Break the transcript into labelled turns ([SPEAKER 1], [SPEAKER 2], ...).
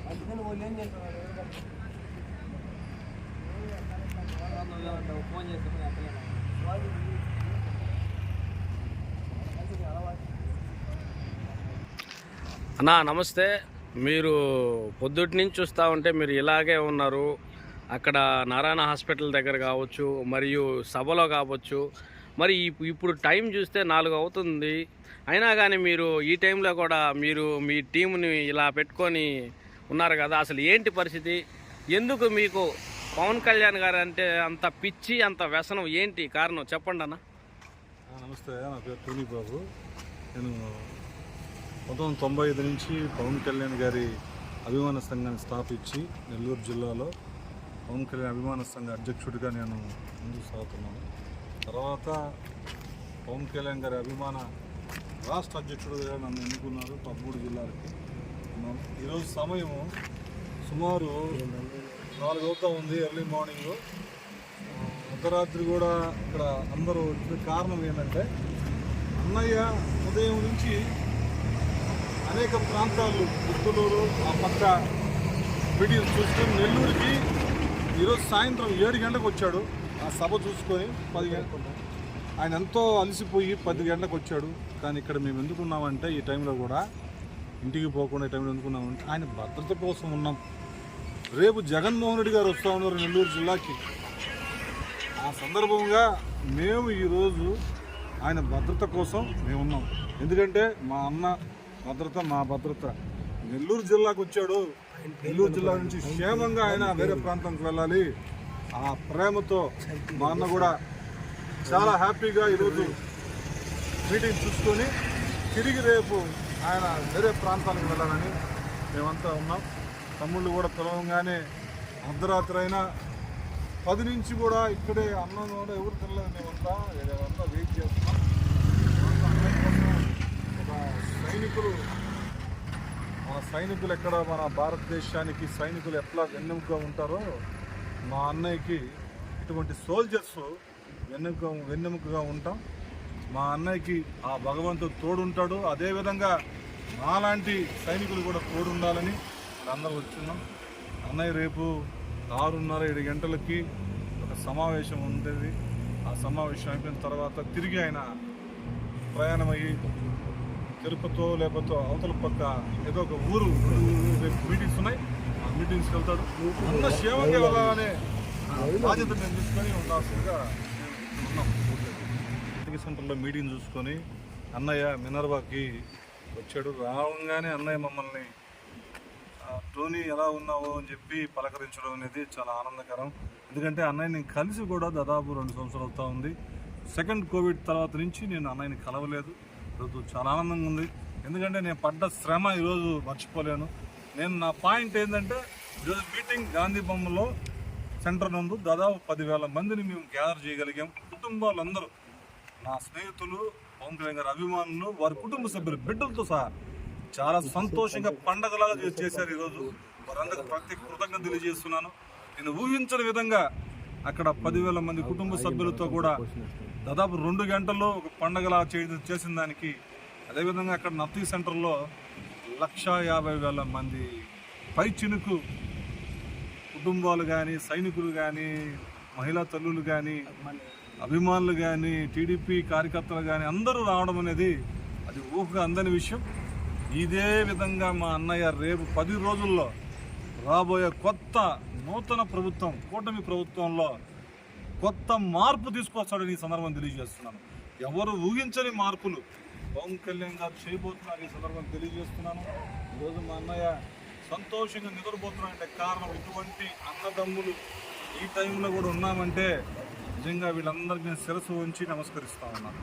[SPEAKER 1] అందుకని వాళ్ళు ఏం చేస్తున్నారు ఫోన్ చేస్తాను
[SPEAKER 2] అన్నా నమస్తే. మీరు పొద్దుటి నుంచి చూస్తూ ఉంటే మీరు ఇలాగే ఉన్నారు. అక్కడ నారాయణ హాస్పిటల్ దగ్గర కావచ్చు, మరియు సభలో కావచ్చు. మరి ఇప్పుడు టైం చూస్తే 4 అవుతుంది. అయినా కానీ మీరు ఈ టైంలో కూడా మీరు మీ టీంని ఇలా పెట్టుకొని ఉన్నారు కదా. అసలు ఏంటి పరిస్థితి? ఎందుకు మీకు పవన్ కళ్యాణ్ గారు అంటే అంత పిచ్చి, అంత వ్యసనం? ఏంటి కారణం చెప్పండి అన్న.
[SPEAKER 3] నమస్తే, నా పేరు టోనీ బాబు. నేను 1995 నుంచి పవన్ కళ్యాణ్ గారి అభిమాన సంఘాన్ని స్థాపించి నెల్లూరు జిల్లాలో పవన్ కళ్యాణ్ అభిమాన సంఘ అధ్యక్షుడిగా నేను ముందుకు సాగుతున్నాను. తర్వాత పవన్ కళ్యాణ్ గారి అభిమాన రాష్ట్ర అధ్యక్షుడిగా నన్ను ఎన్నుకున్నారు 13 జిల్లాలకి. ఈరోజు సమయము సుమారు 4 అవుతా ఉంది, ఎర్లీ మార్నింగ్. అర్ధరాత్రి కూడా ఇక్కడ అందరూ వచ్చిన కారణం ఏంటంటే, అన్నయ్య ఉదయం నుంచి అనేక ప్రాంతాలు, పుత్తూరు ఆ పక్క వీడియో చూసుకొని నెల్లూరుకి ఈరోజు సాయంత్రం 7 గంటలకు వచ్చాడు. ఆ సభ చూసుకొని 10 గంటలకు ఆయన ఎంతో అలసిపోయి 10 గంటలకు వచ్చాడు. కానీ ఇక్కడ మేము ఎందుకున్నామంటే, ఈ టైంలో కూడా ఇంటికి పోకుండా ఈ టైంలో ఎందుకున్నామంటే ఆయన భద్రత కోసం ఉన్నాం. రేపు జగన్మోహన్ రెడ్డి గారు వస్తూ ఉన్నారు నెల్లూరు జిల్లాకి. ఆ సందర్భంగా మేము ఈరోజు ఆయన భద్రత కోసం మేమున్నాం. ఎందుకంటే మా అన్న భద్రత మా భద్రత. నెల్లూరు జిల్లాకు వచ్చాడు, నెల్లూరు జిల్లా నుంచి క్షేమంగా ఆయన వేరే ప్రాంతానికి వెళ్ళాలి. ఆ ప్రేమతో మా అన్న కూడా చాలా హ్యాపీగా ఈరోజు మీటింగ్ చూసుకొని తిరిగి రేపు ఆయన వేరే ప్రాంతానికి వెళ్ళాలని మేమంతా ఉన్నాం. తమ్ముళ్ళు కూడా పిలవంగానే అర్ధరాత్రి అయినా 10 నుంచి కూడా ఇక్కడే అన్నం కూడా ఎవరు తినలేదు. మేమంతా వెయిట్ చేస్తున్నాం. మన సైనికులు ఎక్కడ, మన భారతదేశానికి సైనికులు ఎట్లా వెన్నెముకగా ఉంటారో, మా అన్నయ్యకి ఇటువంటి సోల్జర్స్ వెన్నెముకగా ఉంటాం. మా అన్నయ్యకి ఆ భగవంతుడు తోడుంటాడు. అదేవిధంగా మాలాంటి సైనికులు కూడా తోడుండాలని అందరూ వచ్చున్నాం. అన్నయ్య రేపు 6:30-7 గంటలకి ఒక సమావేశం ఉండేది. ఆ సమావేశం అయిపోయిన తర్వాత తిరిగి ఆయన ప్రయాణమయ్యి తిరుపతో లేకపోతే అవతల పక్క ఏదో ఒక ఊరు రేపు మీటింగ్స్ ఉన్నాయి, ఆ మీటింగ్స్కి వెళ్తాడు. అంత క్షేమంగా వెళ్ళాలనే బాధ్యత మేము తీసుకొని ఉండాల్సిందిగా ఉన్నాం. సెంటర్లో మీటింగ్ చూసుకొని అన్నయ్య మినర్వాకి వచ్చాడు. రావగానే అన్నయ్య మమ్మల్ని టోనీ ఎలా ఉన్నావో అని చెప్పి పలకరించడం అనేది చాలా ఆనందకరం. ఎందుకంటే అన్నయ్యని కలిసి కూడా దాదాపు 2 సంవత్సరాలు అవుతా ఉంది. సెకండ్ కోవిడ్ తర్వాత నుంచి నేను అన్నయ్యని కలవలేదు. ఈరోజు చాలా ఆనందంగా ఉంది. ఎందుకంటే నేను పడ్డ శ్రమ ఈరోజు మర్చిపోలేను. నా పాయింట్ ఏంటంటే, ఈరోజు మీటింగ్ గాంధీ బొమ్మలో సెంటర్ నందు దాదాపు 10,000 మందిని మేము గ్యాదర్ చేయగలిగాం. కుటుంబాలందరూ, నా స్నేహితులు, పవన్ కళ్యాణ్ గారి అభిమానులు, వారి కుటుంబ సభ్యులు, బిడ్డలతో సహా చాలా సంతోషంగా పండగలాగా చేశారు. ఈరోజు వారందరికీ ప్రత్యేక కృతజ్ఞత తెలియజేస్తున్నాను. నేను ఊహించని విధంగా అక్కడ 10,000 మంది కుటుంబ సభ్యులతో కూడా దాదాపు 2 గంటల్లో ఒక పండగలా చేసిన దానికి, అదేవిధంగా అక్కడ నత్తి సెంటర్లో 1,50,000 మంది పై చినుకు కుటుంబాలు కానీ, సైనికులు కానీ, మహిళా తల్లులు కానీ, అభిమానులు కానీ, టీడీపీ కార్యకర్తలు కానీ అందరూ రావడం అనేది అది ఊహగా అందని విషయం. ఇదే విధంగా మా అన్నయ్య రేపు 10 రోజుల్లో రాబోయే కొత్త నూతన ప్రభుత్వం, కూటమి ప్రభుత్వంలో కొత్త మార్పు తీసుకొస్తాడని ఈ సందర్భం తెలియజేస్తున్నాను. ఎవరు ఊహించని మార్పులు పవన్ కళ్యాణ్ గారు చేయబోతున్నారు ఈ సందర్భం తెలియజేస్తున్నాను. ఈరోజు మా అన్నయ్య సంతోషంగా నిద్రపోతున్నాడంటే కారణం ఇటువంటి అన్నదమ్ములు ఈ టైంలో కూడా ఉన్నామంటే నిజంగా వీళ్ళందరికీ నేను శిరస్సు ఉంచి నమస్కరిస్తా ఉన్నాను.